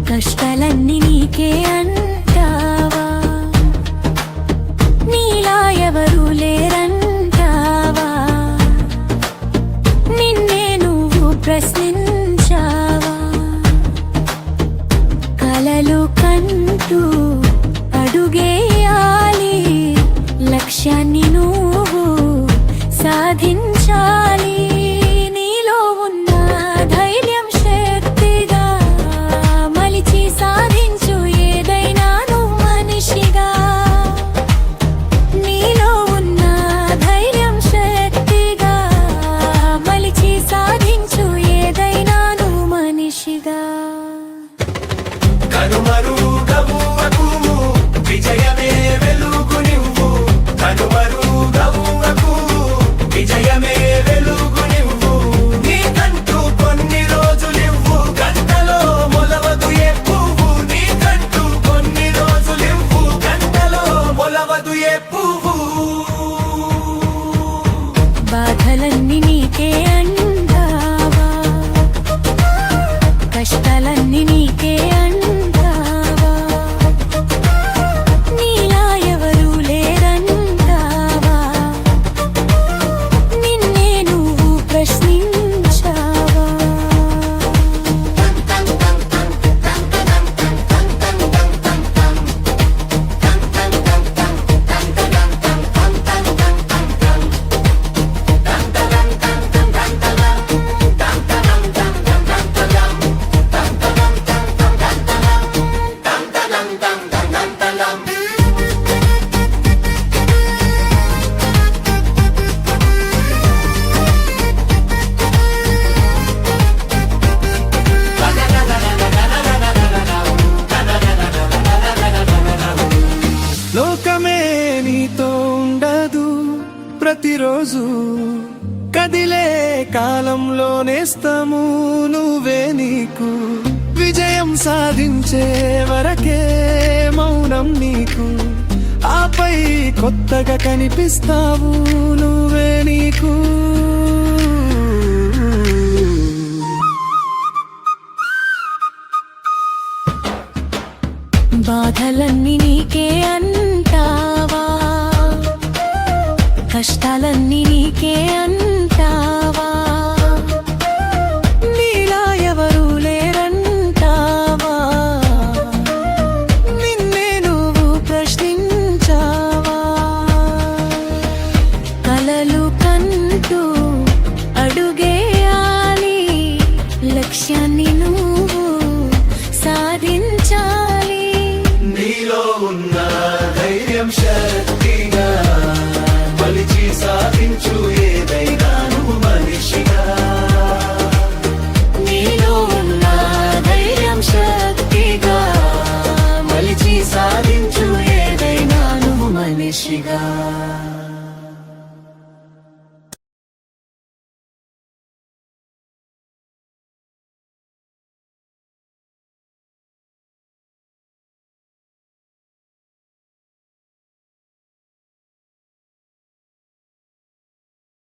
కష్టాలన్నీ నీకే అంటావా, నీలా ఎవరు లేరంటావా, నిన్నే నువ్వు ప్రశ్నించావా, కలలు కంటూ అడుగేయాలి, లక్ష్యాన్ని నువ్వు సాధించాలి, నీలో ఉన్న ధైర్యం శక్తిగా మలిచి సాధించు ఏదైనా నువ్వు మనిషిగా, నీలో ఉన్న ధైర్యం శక్తిగా మలిచి సాధించు ఏదైనా నువ్వు మనిషిగా. కనుమరుగవు అకుము విజయమే వెలుగు నివ్వు, కనుమరుగవు అకుము విజయమే వెలుగు నివ్వు, నీకంటూ కొన్ని రోజులివ్వు, గంటలో మొలవదు ఏ పువ్వు, నీకంటూ కొన్ని రోజులివ్వు, గంటలో మొలవదు ఏ పువ్వు. బాధలన్నీ నీకే అంటావా, కష్టాలన్నీ నీకే అంటావా, నీలా ఎవరు లేరంటావా, నిన్నే నువ్వు ప్రశ్నించావా. లోకమే నీతో ఉండదు ప్రతిరోజు, కదిలే కాలంలో నేస్తము నువ్వే, నీకు విజయం సాధించే వరకే మౌనం నీకు, ఆపై కొత్తగా కనిపిస్తావు నువ్వే నీకు. బాధలన్నీ నీకే అంటావా, కష్టాలన్నీ నీకే అంటావా,